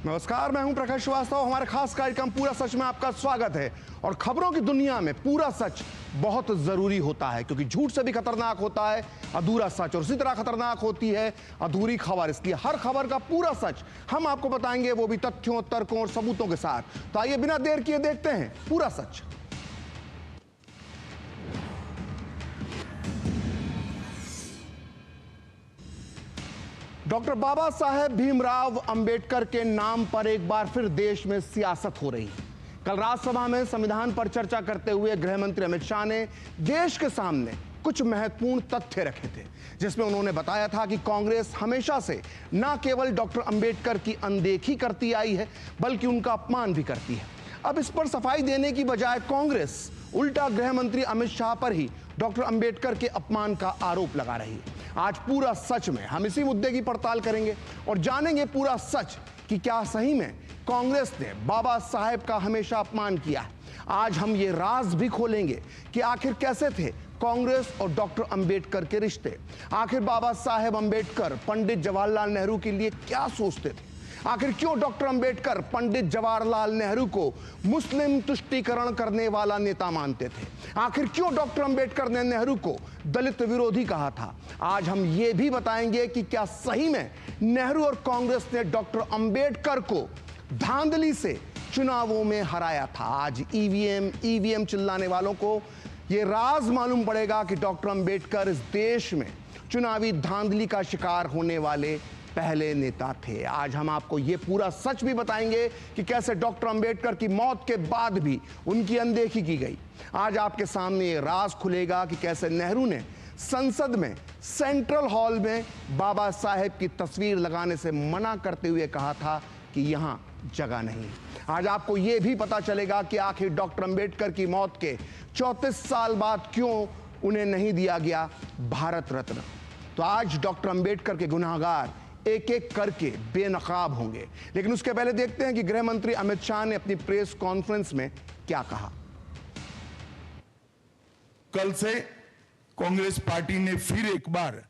नमस्कार, मैं हूं प्रकाश श्रीवास्तव। हमारे खास कार्यक्रम पूरा सच में आपका स्वागत है। और खबरों की दुनिया में पूरा सच बहुत जरूरी होता है, क्योंकि झूठ से भी खतरनाक होता है अधूरा सच, और इसी तरह खतरनाक होती है अधूरी खबर। इसलिए हर खबर का पूरा सच हम आपको बताएंगे, वो भी तथ्यों, तर्कों और सबूतों के साथ। तो आइए बिना देर किए देखते हैं पूरा सच। डॉक्टर बाबा साहेब भीमराव अंबेडकर के नाम पर एक बार फिर देश में सियासत हो रही है। कल राज्यसभा में संविधान पर चर्चा करते हुए गृह मंत्री अमित शाह ने देश के सामने कुछ महत्वपूर्ण तथ्य रखे थे, जिसमें उन्होंने बताया था कि कांग्रेस हमेशा से न केवल डॉक्टर अंबेडकर की अनदेखी करती आई है, बल्कि उनका अपमान भी करती है। अब इस पर सफाई देने की बजाय कांग्रेस उल्टा गृह मंत्री अमित शाह पर ही डॉक्टर अंबेडकर के अपमान का आरोप लगा रही है। आज पूरा सच में हम इसी मुद्दे की पड़ताल करेंगे और जानेंगे पूरा सच कि क्या सही में कांग्रेस ने बाबा साहेब का हमेशा अपमान किया है। आज हम ये राज भी खोलेंगे कि आखिर कैसे थे कांग्रेस और डॉक्टर अंबेडकर के रिश्ते। आखिर बाबा साहेब अंबेडकर पंडित जवाहरलाल नेहरू के लिए क्या सोचते थे। आखिर क्यों डॉक्टर अंबेडकर पंडित जवाहरलाल नेहरू को मुस्लिम तुष्टीकरण करने वाला नेता मानते थे। आखिर क्यों डॉक्टर अंबेडकर ने नेहरू को दलित विरोधी कहा था। आज हम ये भी बताएंगे कि क्या सही में नेहरू और कांग्रेस ने डॉक्टर अंबेडकर को धांधली से चुनावों में हराया था। आज ईवीएम चिल्लाने वालों को यह राज मालूम पड़ेगा कि डॉक्टर अंबेडकर इस देश में चुनावी धांधली का शिकार होने वाले पहले नेता थे। आज हम आपको यह पूरा सच भी बताएंगे कि कैसे डॉक्टर अंबेडकर की मौत के बाद भी उनकी अनदेखी की गई। आज आपके सामने ये राज खुलेगा कि कैसे नेहरू ने संसद में सेंट्रल हॉल में बाबा साहेब की तस्वीर लगाने से मना करते हुए कहा था कि यहां जगह नहीं। आज आपको यह भी पता चलेगा कि आखिर डॉक्टर अंबेडकर की मौत के 34 साल बाद क्यों उन्हें नहीं दिया गया भारत रत्न। तो आज डॉक्टर अंबेडकर के गुनहगार एक एक करके बेनकाब होंगे, लेकिन उसके पहले देखते हैं कि गृह मंत्री अमित शाह ने अपनी प्रेस कॉन्फ्रेंस में क्या कहा। कल से कांग्रेस पार्टी ने फिर एक बार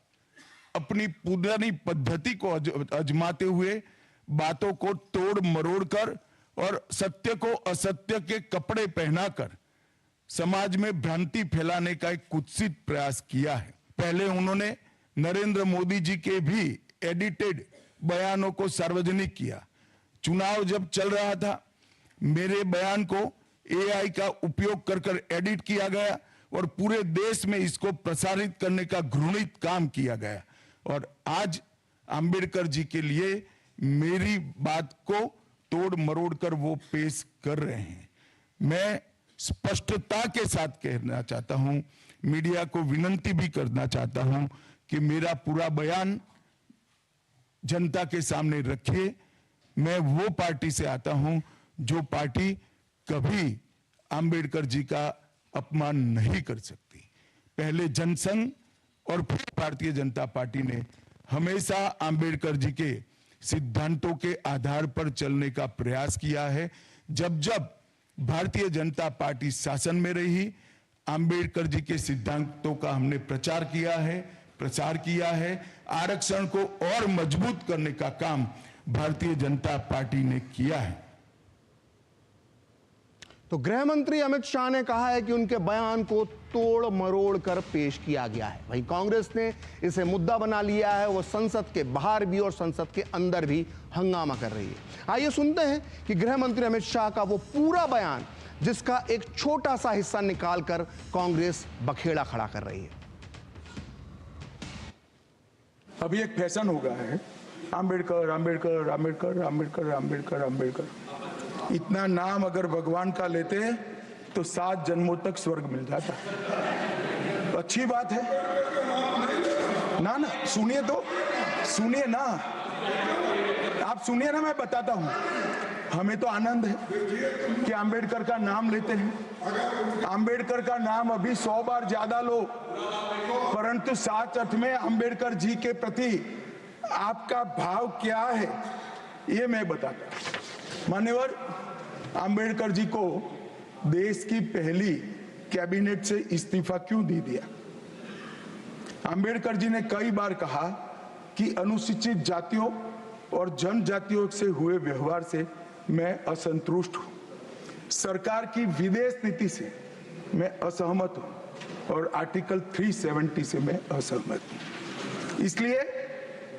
अपनी पुरानी पद्धति को आजमाते हुए बातों को तोड़ मरोड़ कर और सत्य को असत्य के कपड़े पहनाकर समाज में भ्रांति फैलाने का एक कुत्सित प्रयास किया है। पहले उन्होंने नरेंद्र मोदी जी के भी एडिटेड बयानों को सार्वजनिक किया। चुनाव जब चल रहा था, मेरे बयान को एआई का उपयोग कर एडिट किया गया और पूरे देश में इसको प्रसारित करने का घृणित काम किया गया। और आज अंबेडकर जी के लिए मेरी बात को तोड़ मरोड़ कर वो पेश कर रहे हैं। मैं स्पष्टता के साथ कहना चाहता हूं, मीडिया को विनती भी करना चाहता हूं कि मेरा पूरा बयान जनता के सामने रखिए। मैं वो पार्टी से आता हूं जो पार्टी कभी अंबेडकर जी का अपमान नहीं कर सकती। पहले जनसंघ और फिर भारतीय जनता पार्टी ने हमेशा अंबेडकर जी के सिद्धांतों के आधार पर चलने का प्रयास किया है। जब जब भारतीय जनता पार्टी शासन में रही, अंबेडकर जी के सिद्धांतों का हमने प्रचार किया है। आरक्षण को और मजबूत करने का काम भारतीय जनता पार्टी ने किया है। तो गृह मंत्री अमित शाह ने कहा है कि उनके बयान को तोड़ मरोड़ कर पेश किया गया है। वहीं कांग्रेस ने इसे मुद्दा बना लिया है। वो संसद के बाहर भी और संसद के अंदर भी हंगामा कर रही है। आइए सुनते हैं कि गृह मंत्री अमित शाह का वो पूरा बयान, जिसका एक छोटा सा हिस्सा निकालकर कांग्रेस बखेड़ा खड़ा कर रही है। अभी एक फैशन हो गया है, अंबेडकर अंबेडकर अंबेडकर अंबेडकर अंबेडकर अंबेडकर। इतना नाम अगर भगवान का लेते हैं तो 7 जन्मों तक स्वर्ग मिल जाता। तो अच्छी बात है ना। सुनिए तो, सुनिए ना, आप सुनिए ना, मैं बताता हूं। हमें तो आनंद है कि अंबेडकर का नाम लेते हैं। अंबेडकर का नाम अभी 100 बार ज्यादा लो, परंतु साथ अर्थ में अंबेडकर जी के प्रति आपका भाव क्या है ये मैं बताता हूं। मान्यवर, अंबेडकर जी को देश की पहली कैबिनेट से इस्तीफा क्यों दे दिया? अंबेडकर जी ने कई बार कहा कि अनुसूचित जातियों और जनजातियों से हुए व्यवहार से मैं असंतुष्ट हूं। सरकार की विदेश नीति से मैं असहमत हूं और आर्टिकल 370 से मैं असहमत हूं। इसलिए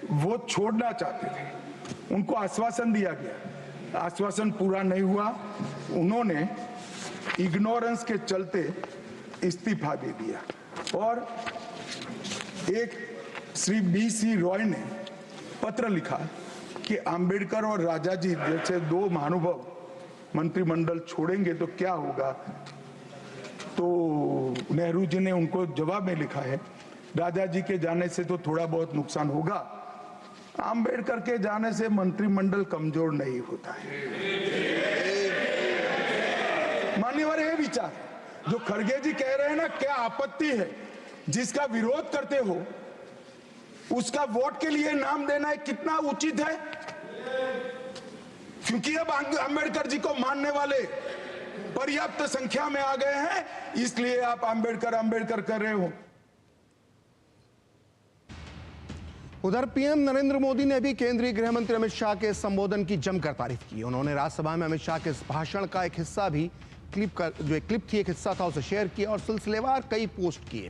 वो छोड़ना चाहते थे, उनको आश्वासन दिया गया, आश्वासन पूरा नहीं हुआ, उन्होंने इग्नोरेंस के चलते इस्तीफा दे दिया। और एक श्री BC रॉय ने पत्र लिखा कि अंबेडकर और राजाजी जैसे दो महानुभाव मंत्रिमंडल छोड़ेंगे तो क्या होगा। तो नेहरू जी ने उनको जवाब में लिखा है, राजाजी के जाने से तो थोड़ा बहुत नुकसान होगा, अंबेडकर के जाने से मंत्रिमंडल कमजोर नहीं होता है। मान्यवर ये विचार जो खड़गे जी कह रहे हैं ना, क्या आपत्ति है, जिसका विरोध करते हो उसका वोट के लिए नाम देना है, कितना उचित है। क्योंकि अब अंबेडकर जी को मानने वाले पर्याप्त संख्या में आ गए हैं, इसलिए आप अंबेडकर अंबेडकर कर रहे हो। उधर पीएम नरेंद्र मोदी ने भी केंद्रीय गृह मंत्री अमित शाह के संबोधन की जमकर तारीफ की। उन्होंने राज्यसभा में अमित शाह के इस भाषण का एक हिस्सा भी क्लिप थी, एक हिस्सा था, उसे शेयर किया और सिलसिलेवार कई पोस्ट किए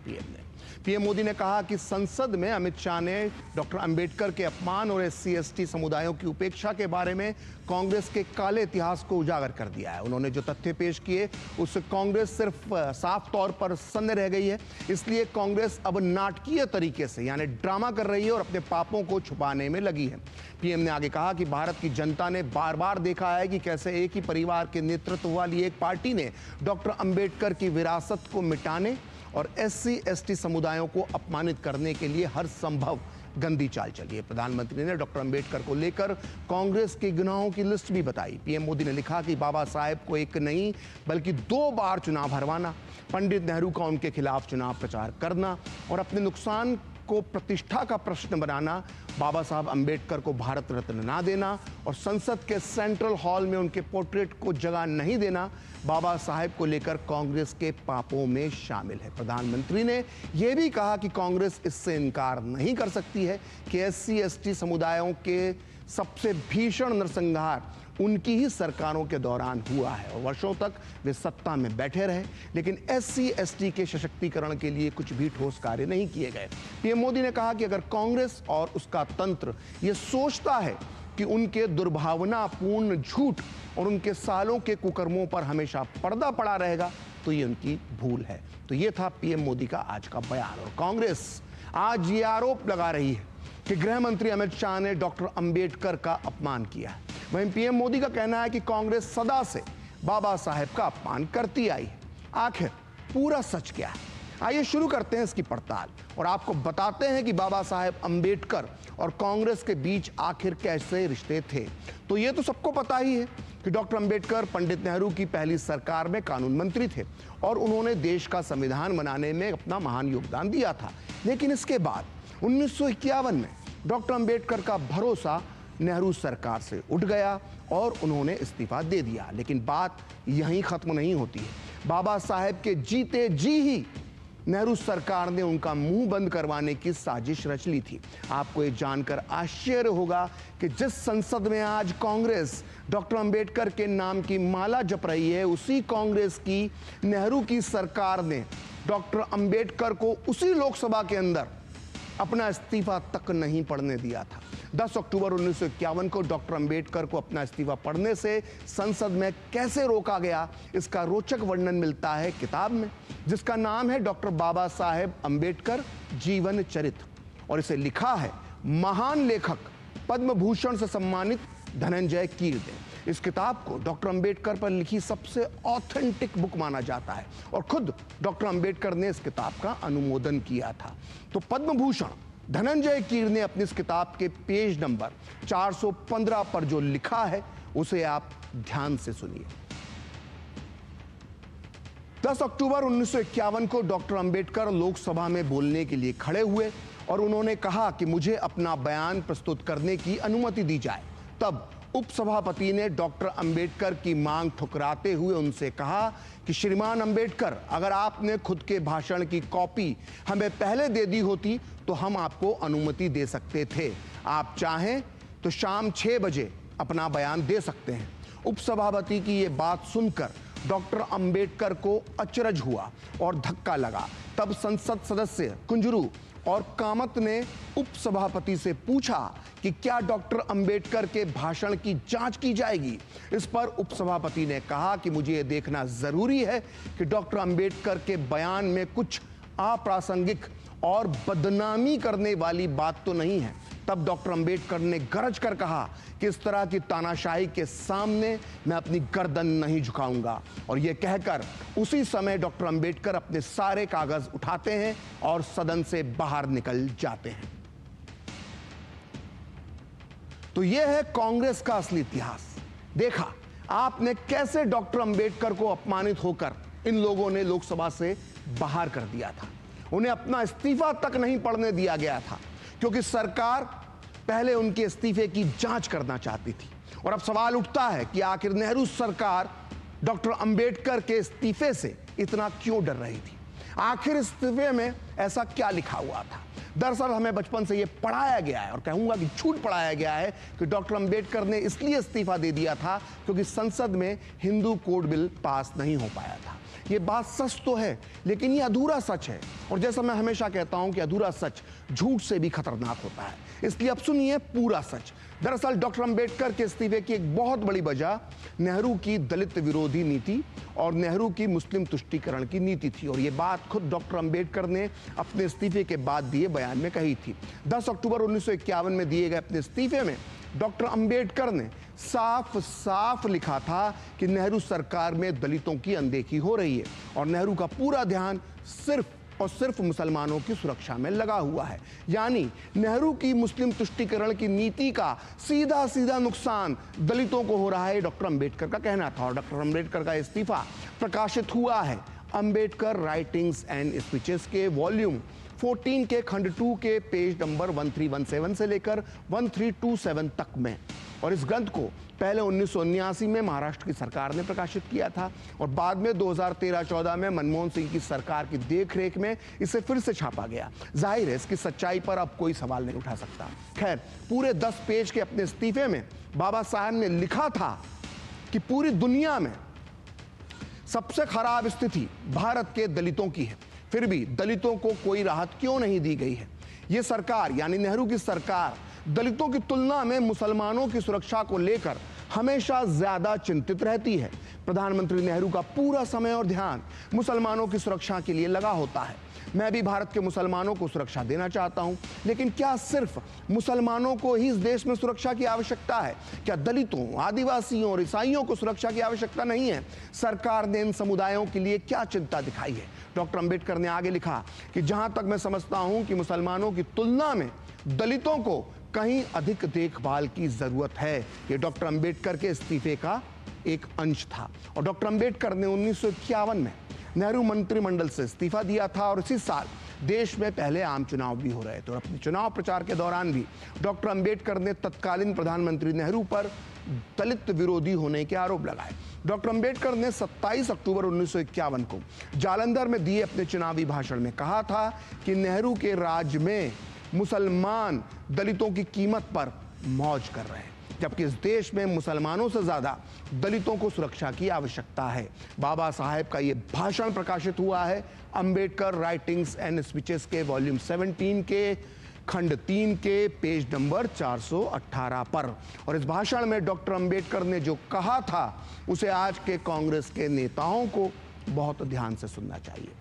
पीएम मोदी ने कहा कि संसद में अमित शाह ने डॉक्टर अंबेडकर के अपमान और SC/ST समुदायों की उपेक्षा के बारे में कांग्रेस के काले इतिहास को उजागर कर दिया है। उन्होंने जो तथ्य पेश किए उससे कांग्रेस सिर्फ साफ तौर पर सन्न रह गई है। इसलिए कांग्रेस अब नाटकीय तरीके से यानी ड्रामा कर रही है और अपने पापों को छुपाने में लगी है। पीएम ने आगे कहा कि भारत की जनता ने बार बार देखा है कि कैसे एक ही परिवार के नेतृत्व वाली एक पार्टी ने डॉक्टर अंबेडकर की विरासत को मिटाने और SC/ST समुदायों को अपमानित करने के लिए हर संभव गंदी चाल चली है। प्रधानमंत्री ने डॉक्टर अंबेडकर को लेकर कांग्रेस के गुनाहों की लिस्ट भी बताई। पीएम मोदी ने लिखा कि बाबा साहेब को एक नहीं बल्कि 2 बार चुनाव हरवाना, पंडित नेहरू का उनके खिलाफ चुनाव प्रचार करना और अपने नुकसान को प्रतिष्ठा का प्रश्न बनाना, बाबा साहब अंबेडकर को भारत रत्न ना देना और संसद के सेंट्रल हॉल में उनके पोर्ट्रेट को जगह नहीं देना बाबा साहेब को लेकर कांग्रेस के पापों में शामिल है। प्रधानमंत्री ने यह भी कहा कि कांग्रेस इससे इनकार नहीं कर सकती है कि SC/ST समुदायों के सबसे भीषण नरसंहार उनकी ही सरकारों के दौरान हुआ है और वर्षों तक वे सत्ता में बैठे रहे, लेकिन SC/ST के सशक्तिकरण के लिए कुछ भी ठोस कार्य नहीं किए गए। पीएम मोदी ने कहा कि अगर कांग्रेस और उसका तंत्र ये सोचता है कि उनके दुर्भावनापूर्ण झूठ और उनके सालों के कुकर्मों पर हमेशा पर्दा पड़ा रहेगा तो ये उनकी भूल है। तो ये था पीएम मोदी का आज का बयान। और कांग्रेस आज ये आरोप लगा रही है कि गृह मंत्री अमित शाह ने डॉक्टर अंबेडकर का अपमान किया है। वहीं पीएम मोदी का कहना है कि कांग्रेस सदा से बाबा साहेब का अपमान करती आई है। आखिर पूरा सच क्या है? आइए शुरू करते हैं इसकी पड़ताल और आपको बताते हैं कि बाबा साहेब अंबेडकर और कांग्रेस के बीच आखिर कैसे रिश्ते थे। तो ये तो सबको पता ही है कि डॉक्टर अंबेडकर पंडित नेहरू की पहली सरकार में कानून मंत्री थे और उन्होंने देश का संविधान बनाने में अपना महान योगदान दिया था। लेकिन इसके बाद 1951 में डॉक्टर अंबेडकर का भरोसा नेहरू सरकार से उठ गया और उन्होंने इस्तीफा दे दिया। लेकिन बात यहीं खत्म नहीं होती है। बाबा साहेब के जीते जी ही नेहरू सरकार ने उनका मुंह बंद करवाने की साजिश रच ली थी। आपको ये जानकर आश्चर्य होगा कि जिस संसद में आज कांग्रेस डॉक्टर अंबेडकर के नाम की माला जप रही है, उसी कांग्रेस की नेहरू की सरकार ने डॉक्टर अंबेडकर को उसी लोकसभा के अंदर अपना इस्तीफा तक नहीं पढ़ने दिया था। 10 अक्टूबर 1951 को डॉक्टर अंबेडकर को अपना इस्तीफा पढ़ने से संसद में कैसे रोका गया, इसका रोचक वर्णन मिलता है किताब में, जिसका नाम है डॉक्टर बाबा साहेब अंबेडकर जीवन चरित्र और इसे लिखा है महान लेखक पद्म भूषण से सम्मानित धनंजय कीर ने। इस किताब को डॉक्टर अंबेडकर पर लिखी सबसे ऑथेंटिक बुक माना जाता है और खुद डॉक्टर अंबेडकर ने इस किताब का अनुमोदन किया था। तो पद्म भूषण धनंजय कीर ने अपनी इस किताब के पेज नंबर 415 पर जो लिखा है उसे आप ध्यान से सुनिए। 10 अक्टूबर 1951 को डॉक्टर अंबेडकर लोकसभा में बोलने के लिए खड़े हुए और उन्होंने कहा कि मुझे अपना बयान प्रस्तुत करने की अनुमति दी जाए। तब उपसभापति ने डॉक्टर अंबेडकर की मांग ठुकराते हुए उनसे कहा कि श्रीमान अंबेडकर, अगर आपने खुद के भाषण की कॉपी हमें पहले दे दी होती तो हम आपको अनुमति दे सकते थे। आप चाहें तो शाम 6 बजे अपना बयान दे सकते हैं। उपसभापति की ये बात सुनकर डॉक्टर अंबेडकर को अचरज हुआ और धक्का लगा। तब संसद सदस्य कुंजरू और कामत ने उपसभापति से पूछा कि क्या डॉक्टर अंबेडकर के भाषण की जांच की जाएगी। इस पर उपसभापति ने कहा कि मुझे यह देखना जरूरी है कि डॉक्टर अंबेडकर के बयान में कुछ अप्रासंगिक और बदनामी करने वाली बात तो नहीं है। तब डॉक्टर अंबेडकर ने गरज कर कहा कि इस तरह की तानाशाही के सामने मैं अपनी गर्दन नहीं झुकाऊंगा। और यह कहकर उसी समय डॉक्टर अंबेडकर अपने सारे कागज उठाते हैं और सदन से बाहर निकल जाते हैं। तो यह है कांग्रेस का असली इतिहास। देखा आपने कैसे डॉक्टर अंबेडकर को अपमानित होकर इन लोगों ने लोकसभा से बाहर कर दिया था। उन्हें अपना इस्तीफा तक नहीं पढ़ने दिया गया था, क्योंकि सरकार पहले उनके इस्तीफे की जांच करना चाहती थी। और अब सवाल उठता है कि आखिर नेहरू सरकार डॉक्टर अंबेडकर के इस्तीफे से इतना क्यों डर रही थी। आखिर इस्तीफे में ऐसा क्या लिखा हुआ था। दरअसल हमें बचपन से यह पढ़ाया गया है, और कहूंगा कि झूठ पढ़ाया गया है, कि डॉक्टर अंबेडकर ने इसलिए इस्तीफा दे दिया था क्योंकि संसद में हिंदू कोड बिल पास नहीं हो पाया था। ये बात सच तो है, लेकिन ये अधूरा सच है। और जैसा मैं हमेशा कहता हूं कि अधूरा सच झूठ से भी खतरनाक होता है, इसलिए अब सुनिए पूरा सच। दरअसल डॉक्टर अंबेडकर के इस्तीफे की एक बहुत बड़ी वजह नेहरू की दलित विरोधी नीति और नेहरू की मुस्लिम तुष्टीकरण की नीति थी। और ये बात खुद डॉक्टर अंबेडकर ने अपने इस्तीफे के बाद दिए बयान में कही थी। 10 अक्टूबर 1951 में दिए गए अपने इस्तीफे में डॉक्टर अंबेडकर ने साफ साफ लिखा था कि नेहरू सरकार में दलितों की अनदेखी हो रही है और नेहरू का पूरा ध्यान सिर्फ और सिर्फ मुसलमानों की सुरक्षा में लगा हुआ है। यानी नेहरू की मुस्लिम तुष्टीकरण की नीति का सीधा सीधा नुकसान दलितों को हो रहा है, डॉक्टर अंबेडकर का कहना था। और डॉक्टर अंबेडकर का इस्तीफा प्रकाशित हुआ है अंबेडकर राइटिंग्स एंड स्पीचेस के वॉल्यूम 14 के खंड 2 के पेज नंबर 1317 से लेकर 1327 तक में। और इस ग्रंथ को पहले 1979 में महाराष्ट्र की सरकार ने प्रकाशित किया था और बाद में 2013-14 में मनमोहन सिंह की सरकार की देखरेख में इसे फिर से छापा गया। जाहिर है इसकी सच्चाई पर अब कोई सवाल नहीं उठा सकता। खैर, पूरे 10 पेज के अपने इस्तीफे में बाबा साहब ने लिखा था कि पूरी दुनिया में सबसे खराब स्थिति भारत के दलितों की है, फिर भी दलितों को कोई राहत क्यों नहीं दी गई है। यह सरकार यानी नेहरू की सरकार दलितों की तुलना में मुसलमानों की सुरक्षा को लेकर हमेशा ज्यादा चिंतित रहती है। प्रधानमंत्री नेहरू का पूरा समय और ध्यान मुसलमानों की सुरक्षा के लिए लगा होता है। मैं भी भारत के मुसलमानों को सुरक्षा देना चाहता हूं, लेकिन क्या सिर्फ मुसलमानों को ही इस देश में सुरक्षा की आवश्यकता है? क्या दलितों, आदिवासियों और ईसाइयों को सुरक्षा की आवश्यकता नहीं है? सरकार ने इन समुदायों के लिए क्या चिंता दिखाई है? डॉक्टर अंबेडकर ने आगे लिखा कि जहां तक मैं समझता हूं कि मुसलमानों की तुलना में दलितों को कहीं अधिक देखभाल की जरूरत है। यह डॉक्टर अंबेडकर के इस्तीफे का एक अंश था। और डॉक्टर अंबेडकर ने 1951 में नेहरू मंत्रिमंडल से इस्तीफा दिया था और इसी साल देश में पहले आम चुनाव भी हो रहे थे। और अपने चुनाव प्रचार के दौरान भी डॉक्टर अंबेडकर ने तत्कालीन प्रधानमंत्री नेहरू पर दलित विरोधी होने के आरोप लगाए। डॉक्टर अंबेडकर ने 27 अक्टूबर 1951 को जालंधर में दिए अपने चुनावी भाषण में कहा था कि नेहरू के राज में मुसलमान दलितों की कीमत पर मौज कर रहे हैं, जबकि इस देश में मुसलमानों से ज्यादा दलितों को सुरक्षा की आवश्यकता है। बाबा साहेब का यह भाषण प्रकाशित हुआ है अंबेडकर राइटिंग्स एंड स्पीचेस के वॉल्यूम 17 के खंड 3 के पेज नंबर 418 पर। और इस भाषण में डॉक्टर अंबेडकर ने जो कहा था उसे आज के कांग्रेस के नेताओं को बहुत ध्यान से सुनना चाहिए।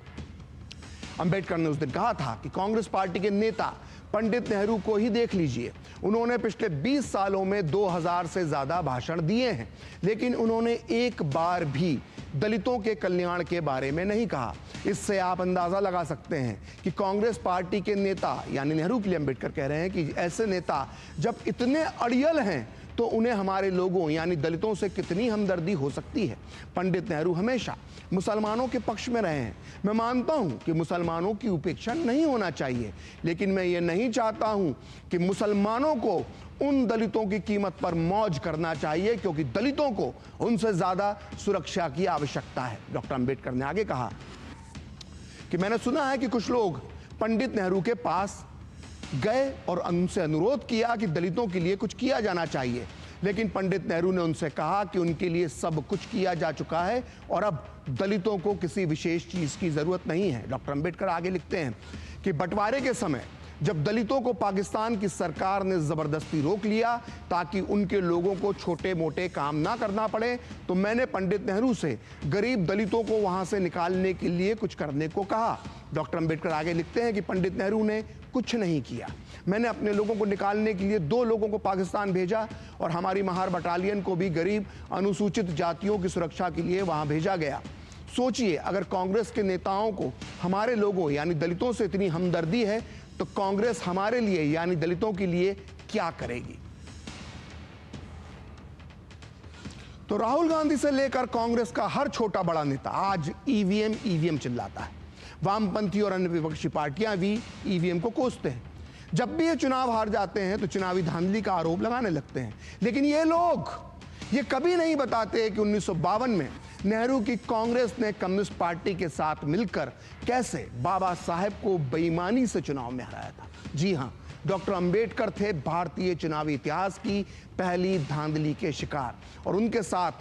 अंबेडकर ने उस दिन कहा था कि कांग्रेस पार्टी के नेता पंडित नेहरू को ही देख लीजिए, उन्होंने पिछले 20 सालों में 2000 से ज्यादा भाषण दिए हैं, लेकिन उन्होंने एक बार भी दलितों के कल्याण के बारे में नहीं कहा। इससे आप अंदाजा लगा सकते हैं कि कांग्रेस पार्टी के नेता यानी नेहरू के लिए अंबेडकर कह रहे हैं कि ऐसे नेता जब इतने अड़ियल हैं तो उन्हें हमारे लोगों यानी दलितों से कितनी हमदर्दी हो सकती है। पंडित नेहरू हमेशा मुसलमानों के पक्ष में रहे हैं। मैं मानता हूं कि मुसलमानों की उपेक्षा नहीं होना चाहिए, लेकिन मैं ये नहीं चाहता हूं कि मुसलमानों को उन दलितों की कीमत पर मौज करना चाहिए, क्योंकि दलितों को उनसे ज्यादा सुरक्षा की आवश्यकता है। डॉक्टर अंबेडकर ने आगे कहा कि मैंने सुना है कि कुछ लोग पंडित नेहरू के पास गए और उनसे अनुरोध किया कि दलितों के लिए कुछ किया जाना चाहिए, लेकिन पंडित नेहरू ने उनसे कहा कि उनके लिए सब कुछ किया जा चुका है और अब दलितों को किसी विशेष चीज की जरूरत नहीं है। डॉक्टर अंबेडकर आगे लिखते हैं कि बंटवारे के समय जब दलितों को पाकिस्तान की सरकार ने जबरदस्ती रोक लिया ताकि उनके लोगों को छोटे मोटे काम ना करना पड़े, तो मैंने पंडित नेहरू से गरीब दलितों को वहां से निकालने के लिए कुछ करने को कहा। डॉक्टर अंबेडकर आगे लिखते हैं कि पंडित नेहरू ने कुछ नहीं किया। मैंने अपने लोगों को निकालने के लिए 2 लोगों को पाकिस्तान भेजा और हमारी महार बटालियन को भी गरीब अनुसूचित जातियों की सुरक्षा के लिए वहां भेजा गया। सोचिए, अगर कांग्रेस के नेताओं को हमारे लोगों यानी दलितों से इतनी हमदर्दी है तो कांग्रेस हमारे लिए यानी दलितों के लिए क्या करेगी। तो राहुल गांधी से लेकर कांग्रेस का हर छोटा बड़ा नेता आज ईवीएम चिल्लाता है। वामपंथी और अन्य विपक्षी पार्टियां भी ईवीएम को कोसते हैं। जब भी ये चुनाव हार जाते हैं तो चुनावी धांधली का आरोप लगाने लगते हैं, लेकिन ये लोग ये कभी नहीं बताते कि 1952 में नेहरू की कांग्रेस ने कम्युनिस्ट पार्टी के साथ मिलकर कैसे बाबा साहेब को बेईमानी से चुनाव में हराया था। जी हां, डॉक्टर अंबेडकर थे भारतीय चुनावी इतिहास की पहली धांधली के शिकार और उनके साथ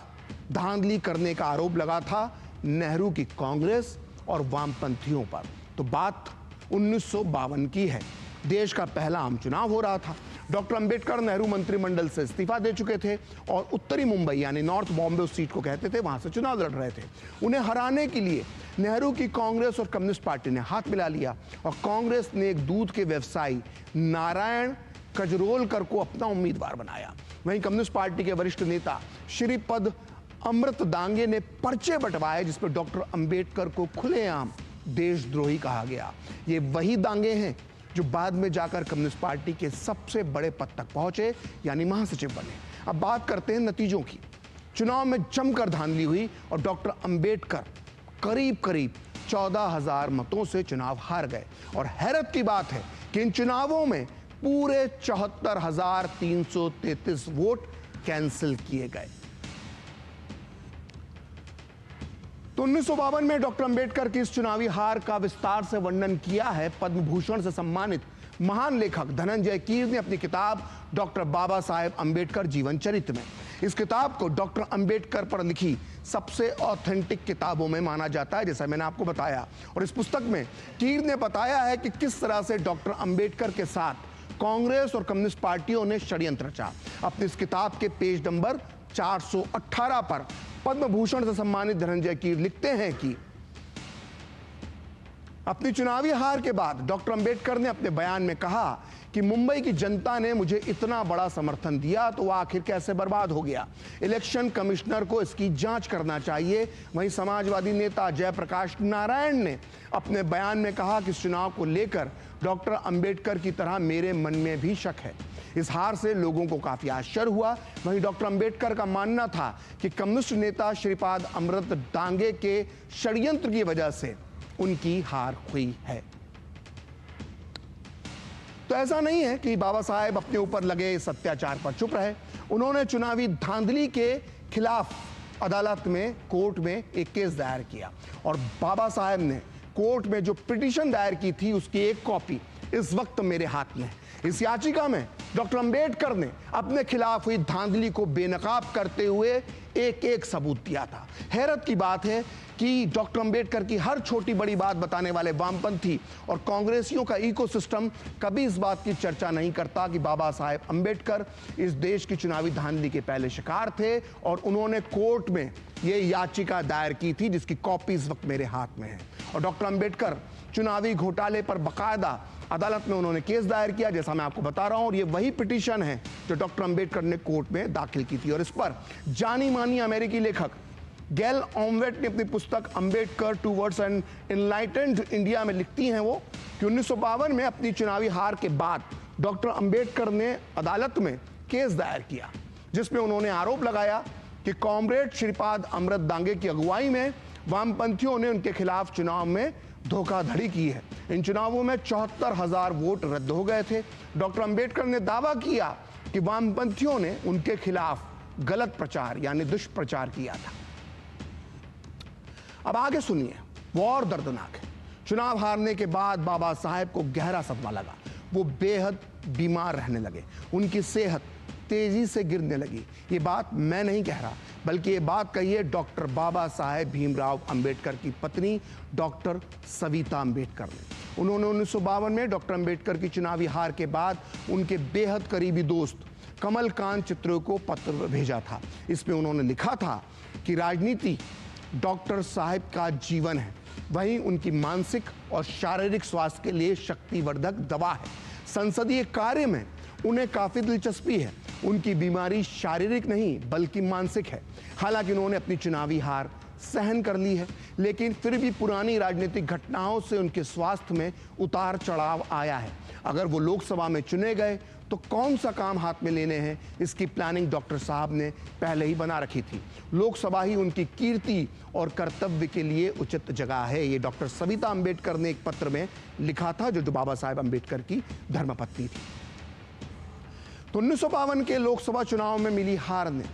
धांधली करने का आरोप लगा था नेहरू की कांग्रेस और वामपंथियों पर। तो बात 1952 की है। देश का पहला आम चुनाव हो रहा था। डॉक्टर अंबेडकर नेहरू मंत्रिमंडल से इस्तीफा दे चुके थे और उत्तरी मुंबई यानी नॉर्थ बॉम्बे उस सीट को कहते थे, वहां से चुनाव लड़ रहे थे। उन्हें हराने के लिए नेहरू की कांग्रेस और कम्युनिस्ट पार्टी ने हाथ मिला लिया और कांग्रेस ने एक दूध के व्यवसायी नारायण कजरोलकर को अपना उम्मीदवार बनाया। वहीं कम्युनिस्ट पार्टी के वरिष्ठ नेता श्रीपद अमृत दांगे ने पर्चे बंटवाए जिसमें डॉक्टर अंबेडकर को खुलेआम देशद्रोही कहा गया। ये वही दांगे हैं जो बाद में जाकर कम्युनिस्ट पार्टी के सबसे बड़े पद तक पहुंचे यानी महासचिव बने। अब बात करते हैं नतीजों की। चुनाव में जमकर धांधली हुई और डॉक्टर अंबेडकर करीब 14,000 मतों से चुनाव हार गए और हैरत की बात है कि इन चुनावों में पूरे 74,333 वोट कैंसिल किए गए। तो 1952 में डॉक्टर अंबेडकर की इस चुनावी हार का विस्तार से वर्णन किया है पद्म भूषण से सम्मानित महान लेखक धनंजय कीर ने अपनी किताब डॉक्टर बाबा साहेब अंबेडकर जीवन चरित्र में। इस किताब को डॉक्टर अंबेडकर पर लिखी सबसे ऑथेंटिक किताबों में माना जाता है, जैसा मैंने आपको बताया। और इस पुस्तक में कीर ने बताया है कि किस तरह से डॉक्टर अंबेडकर के साथ कांग्रेस और कम्युनिस्ट पार्टियों ने षड्यंत्र रचा। अपनी इस किताब के पेज नंबर 418 पर पद्म भूषण से सम्मानित धनंजय कीर लिखते हैं कि अपनी चुनावी हार के बाद डॉक्टर अंबेडकर ने अपने बयान में कहा कि मुंबई की जनता ने मुझे इतना बड़ा समर्थन दिया तो वह आखिर कैसे बर्बाद हो गया। इलेक्शन कमिश्नर को इसकी जांच करना चाहिए। वहीं समाजवादी नेता जयप्रकाश नारायण ने अपने बयान में कहा कि इस चुनाव को लेकर डॉक्टर अंबेडकर की तरह मेरे मन में भी शक है। इस हार से लोगों को काफी आश्चर्य हुआ। वहीं डॉक्टर अंबेडकर का मानना था कि कम्युनिस्ट नेता श्रीपाद अमृत दांगे के षड्यंत्र की वजह से उनकी हार हुई है। तो ऐसा नहीं है कि बाबा साहेब अपने ऊपर लगे इस अत्याचार पर चुप रहे। उन्होंने चुनावी धांधली के खिलाफ अदालत में, कोर्ट में एक केस दायर किया और बाबा साहेब ने कोर्ट में जो पिटीशन दायर की थी उसकी एक कॉपी इस वक्त मेरे हाथ में है। इस याचिका में डॉक्टर अंबेडकर ने अपने खिलाफ हुई धांधली को बेनकाब करते हुए एक एक सबूत दिया था। हैरत की बात है कि डॉक्टर अंबेडकर की हर छोटी बड़ी बात बताने वाले वामपंथी और कांग्रेसियों का इकोसिस्टम कभी इस बात की चर्चा नहीं करता कि बाबा साहेब अंबेडकर इस देश की चुनावी धांधली के पहले शिकार थे और उन्होंने कोर्ट में ये याचिका दायर की थी जिसकी कॉपी इस वक्त मेरे हाथ में है। और डॉक्टर अंबेडकर चुनावी घोटाले पर बाकायदा अदालत में उन्होंने केस दायर किया, जैसा मैं आपको बता रहा हूं। और ये वही पिटीशन है जो डॉक्टर अंबेडकर ने कोर्ट में दाखिल की थी। और इस पर जानी मानी अमेरिकी लेखक गैल ऑमवेट ने अपनी पुस्तक Ambedkar towards an enlightened India में लिखती हैं वो कि 1952 में अपनी चुनावी हार के बाद डॉक्टर अंबेडकर ने अदालत में केस दायर किया जिसमें उन्होंने आरोप लगाया कि कॉमरेड श्रीपाद अमृत दांगे की अगुवाई में वामपंथियों ने उनके खिलाफ चुनाव में धोखाधड़ी की है। इन चुनावों में 74,000 वोट रद्द हो गए थे। डॉक्टर अंबेडकर ने दावा किया कि वामपंथियों ने उनके खिलाफ गलत प्रचार यानी दुष्प्रचार किया था। अब आगे सुनिए, वो और दर्दनाक है। चुनाव हारने के बाद बाबा साहेब को गहरा सदमा लगा। वो बेहद बीमार रहने लगे, उनकी सेहत तेजी से गिरने लगी। ये बात मैं नहीं कह रहा, बल्कि ये बात कही है डॉक्टर बाबा साहेब भीमराव अंबेडकर की पत्नी डॉक्टर सविता अंबेडकर ने। उन्होंने 1952 में डॉक्टर अंबेडकर की चुनावी हार के बाद उनके बेहद करीबी दोस्त कमलकांत चित्रों को पत्र भेजा था। इसमें उन्होंने लिखा था कि राजनीति डॉक्टर साहब का जीवन है, वहीं उनकी मानसिक और शारीरिक स्वास्थ्य के लिए शक्तिवर्धक दवा है। संसदीय कार्य में उन्हें काफी दिलचस्पी है। उनकी बीमारी शारीरिक नहीं बल्कि मानसिक है। हालांकि उन्होंने अपनी चुनावी हार सहन कर ली है, लेकिन फिर भी पुरानी राजनीतिक घटनाओं से उनके स्वास्थ्य में उतार चढ़ाव आया है। अगर वो लोकसभा में चुने गए तो कौन सा काम हाथ में लेने हैं, इसकी प्लानिंग डॉक्टर साहब ने पहले ही बना रखी थी। लोकसभा ही उनकी कीर्ति और कर्तव्य के लिए उचित जगह है। ये डॉक्टर सविता अंबेडकर ने एक पत्र में लिखा था, जो बाबा साहेब अंबेडकर की धर्मपत्नी थी। तो 1952 के लोकसभा चुनाव में मिली हार ने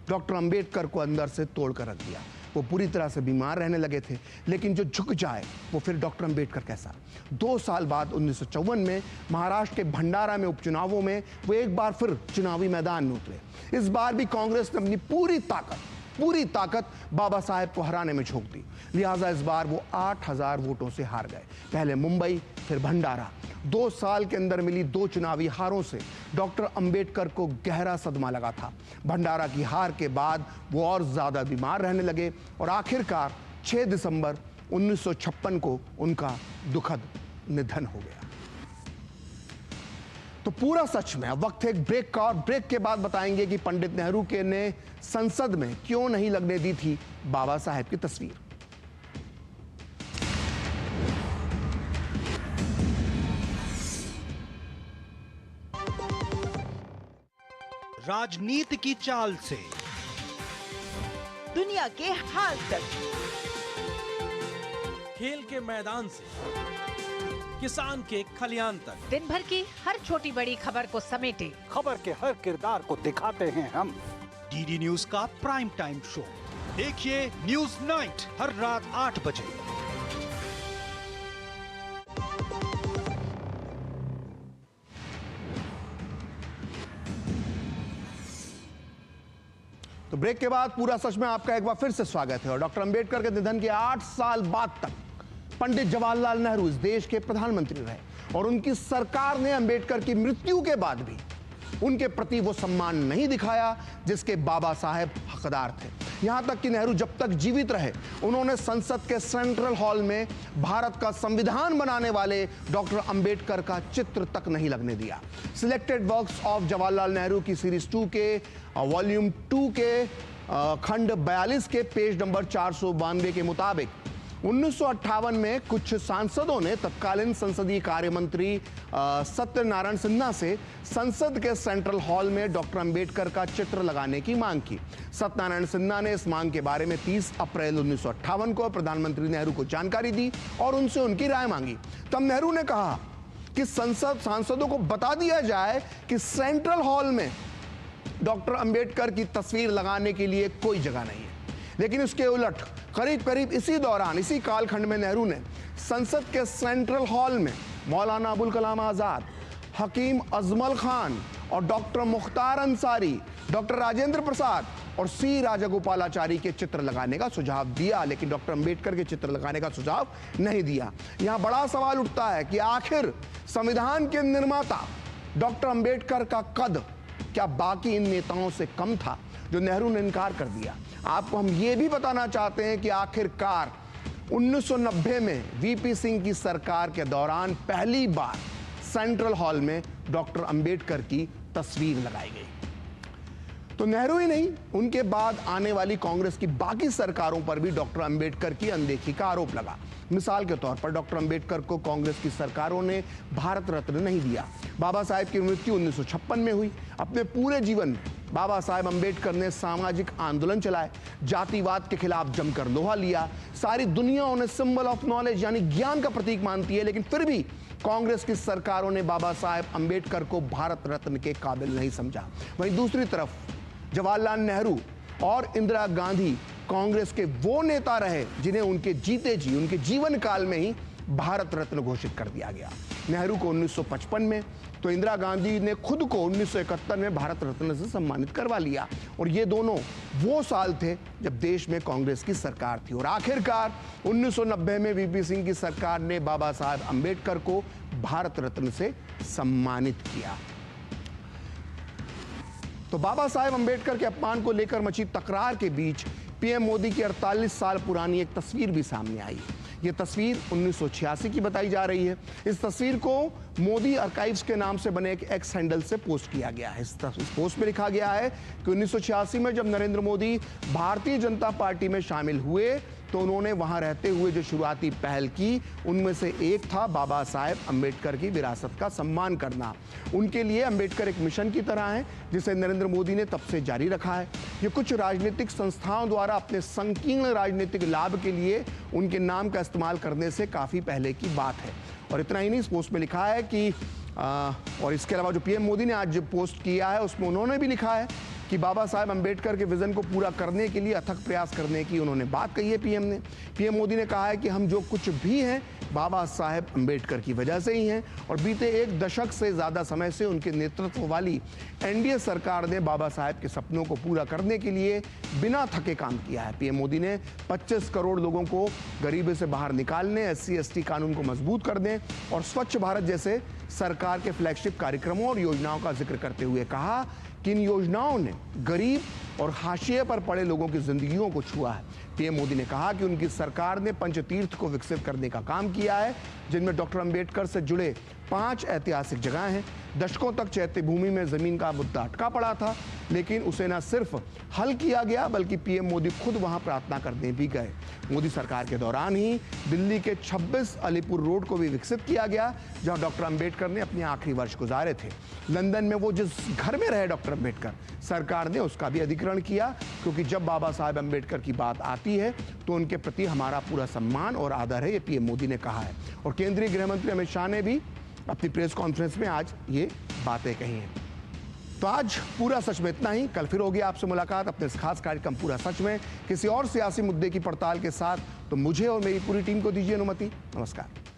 डॉक्टर अंबेडकर को अंदर से तोड़कर रख दिया। वो पूरी तरह से बीमार रहने लगे थे, लेकिन जो झुक जाए वो फिर डॉक्टर अंबेडकर कैसा। 2 साल बाद 1954 में महाराष्ट्र के भंडारा में उपचुनावों में वो एक बार फिर चुनावी मैदान में उतरे। इस बार भी कांग्रेस ने अपनी पूरी ताकत बाबा साहेब को हराने में झोंक दी। लिहाजा इस बार वो 8000 वोटों से हार गए। पहले मुंबई, फिर भंडारा। 2 साल के अंदर मिली 2 चुनावी हारों से डॉक्टर अंबेडकर को गहरा सदमा लगा था। भंडारा की हार के बाद वो और ज्यादा बीमार रहने लगे और आखिरकार 6 दिसंबर 1956 को उनका दुखद निधन हो गया। तो पूरा सच में अब वक्त है एक ब्रेक का, और ब्रेक के बाद बताएंगे कि पंडित नेहरू के ने संसद में क्यों नहीं लगने दी थी बाबा साहेब की तस्वीर। राजनीति की चाल से दुनिया के हाल तक, खेल के मैदान से किसान के खलियान तक, दिन भर की हर छोटी बड़ी खबर को समेटे खबर के हर किरदार को दिखाते हैं हम। डीडी न्यूज का प्राइम टाइम शो देखिए न्यूज नाइट हर रात 8 बजे। तो ब्रेक के बाद पूरा सच में आपका एक बार फिर से स्वागत है। और डॉक्टर अंबेडकर के निधन के 8 साल बाद तक पंडित जवाहरलाल नेहरू इस देश के प्रधानमंत्री रहे, और उनकी सरकार ने अंबेडकर की मृत्यु के बाद भी उनके प्रति वो सम्मान नहीं दिखाया जिसके बाबा साहेब हकदार थे। यहां तक कि नेहरू जब तक जीवित रहे उन्होंने संसद के सेंट्रल हॉल में भारत का संविधान बनाने वाले डॉक्टर अंबेडकर का चित्र तक नहीं लगने दिया। Selected works of Jawaharlal Nehru की सीरीज 2 के वॉल्यूम 2 के खंड 42 के पेज नंबर 492 के मुताबिक 1958 में कुछ सांसदों ने तत्कालीन संसदीय कार्य मंत्री सत्यनारायण सिन्हा से संसद के सेंट्रल हॉल में डॉक्टर अंबेडकर का चित्र लगाने की मांग की। सत्यनारायण सिन्हा ने इस मांग के बारे में 30 अप्रैल 1958 को प्रधानमंत्री नेहरू को जानकारी दी और उनसे उनकी राय मांगी। तब नेहरू ने कहा कि सांसदों को बता दिया जाए कि सेंट्रल हॉल में डॉक्टर अंबेडकर की तस्वीर लगाने के लिए कोई जगह नहीं है। लेकिन उसके उलट करीब इसी दौरान, इसी कालखंड में नेहरू ने संसद के सेंट्रल हॉल में मौलाना अबुल कलाम आजाद, हकीम अजमल खान और डॉक्टर मुख्तार अंसारी, डॉक्टर राजेंद्र प्रसाद और सी राजागोपालाचारी के चित्र लगाने का सुझाव दिया, लेकिन डॉक्टर अंबेडकर के चित्र लगाने का सुझाव नहीं दिया। यहां बड़ा सवाल उठता है कि आखिर संविधान के निर्माता डॉक्टर अंबेडकर का कद क्या बाकी इन नेताओं से कम था जो नेहरू ने इनकार कर दिया। आपको हम ये भी बताना चाहते हैं कि आखिरकार 1990 में वीपी सिंह की सरकार के दौरान पहली बार सेंट्रल हॉल में डॉक्टर अंबेडकर की तस्वीर लगाई गई। तो नेहरू ही नहीं, उनके बाद आने वाली कांग्रेस की बाकी सरकारों पर भी डॉक्टर अंबेडकर की अनदेखी का आरोप लगा। मिसाल के तौर पर डॉक्टर अंबेडकर को कांग्रेस की सरकारों ने भारत रत्न नहीं दिया। बाबा साहेब की मृत्यु 1956 में हुई। अपने पूरे जीवन में बाबा साहेब अंबेडकर ने सामाजिक आंदोलन चलाए, जातिवाद के खिलाफ जमकर लोहा लिया। सारी दुनिया उन्हें सिंबल ऑफ नॉलेज यानी ज्ञान का प्रतीक मानती है, लेकिन फिर भी कांग्रेस की सरकारों ने बाबा साहेब अंबेडकर को भारत रत्न के काबिल नहीं समझा। वहीं दूसरी तरफ जवाहरलाल नेहरू और इंदिरा गांधी कांग्रेस के वो नेता रहे जिन्हें उनके जीते जी, उनके जीवन काल में ही भारत रत्न घोषित कर दिया गया। नेहरू को 1955 में, तो इंदिरा गांधी ने खुद को 1971 में भारत रत्न से सम्मानित करवा लिया। और ये दोनों वो साल थे जब देश में कांग्रेस की सरकार थी। और आखिरकार 1990 में वीपी सिंह की सरकार ने बाबा साहब अंबेडकर को भारत रत्न से सम्मानित किया। तो बाबा साहेब अंबेडकर के अपमान को लेकर मची तकरार के बीच पीएम मोदी की 48 साल पुरानी एक तस्वीर भी सामने आई। ये तस्वीर 1986 की बताई जा रही है। इस तस्वीर को मोदी आर्काइव्स के नाम से बने एक एक्स हैंडल से पोस्ट किया गया है। इस पोस्ट में लिखा गया है कि 1986 में जब नरेंद्र मोदी भारतीय जनता पार्टी में शामिल हुए तो उन्होंने वहां रहते हुए जो शुरुआती पहल की उनमें से एक था बाबा साहेब अंबेडकर की विरासत का सम्मान करना। उनके लिए अंबेडकर एक मिशन की तरह है जिसे नरेंद्र मोदी ने तब से जारी रखा है। ये कुछ राजनीतिक संस्थाओं द्वारा अपने संकीर्ण राजनीतिक लाभ के लिए उनके नाम का इस्तेमाल करने से काफी पहले की बात है। और इतना ही नहीं, इस पोस्ट में लिखा है कि और इसके अलावा जो पीएम मोदी ने आज पोस्ट किया है उसमें उन्होंने भी लिखा है कि बाबा साहेब अंबेडकर के विजन को पूरा करने के लिए अथक प्रयास करने की उन्होंने बात कही है। पीएम मोदी ने कहा है कि हम जो कुछ भी हैं बाबा साहेब अंबेडकर की वजह से ही हैं और बीते एक दशक से ज़्यादा समय से उनके नेतृत्व वाली एनडीए सरकार ने बाबा साहेब के सपनों को पूरा करने के लिए बिना थके काम किया है। पीएम मोदी ने 25 करोड़ लोगों को गरीबी से बाहर निकालने, SC/ST कानून को मजबूत करने और स्वच्छ भारत जैसे सरकार के फ्लैगशिप कार्यक्रमों और योजनाओं का जिक्र करते हुए कहा कि इन योजनाओं ने गरीब और हाशिए पर पड़े लोगों की जिंदगियों को छुआ है। पीएम मोदी ने कहा कि उनकी सरकार ने पंचतीर्थ को विकसित करने का काम किया है जिनमें डॉक्टर अंबेडकर से जुड़े 5 ऐतिहासिक जगह हैं। दशकों तक चैत्य भूमि में जमीन का मुद्दा अटका पड़ा था, लेकिन उसे न सिर्फ हल किया गया बल्कि पीएम मोदी खुद वहां प्रार्थना करने भी गए। मोदी सरकार के दौरान ही दिल्ली के 26 अलीपुर रोड को भी विकसित किया गया जहां डॉक्टर अंबेडकर ने अपने आखिरी वर्ष गुजारे थे। लंदन में वो जिस घर में रहे डॉक्टर अंबेडकर, सरकार ने उसका भी अधिग्रहण किया क्योंकि जब बाबा साहेब अंबेडकर की बात आती है तो उनके प्रति हमारा पूरा सम्मान और आदर है, ये पीएम मोदी ने कहा है। और केंद्रीय गृह मंत्री अमित शाह ने भी अपनी प्रेस कॉन्फ्रेंस में आज ये बातें कही हैं। तो आज पूरा सच में इतना ही। कल फिर होगी आपसे मुलाकात अपने इस खास कार्यक्रम पूरा सच में किसी और सियासी मुद्दे की पड़ताल के साथ। तो मुझे और मेरी पूरी टीम को दीजिए अनुमति। नमस्कार।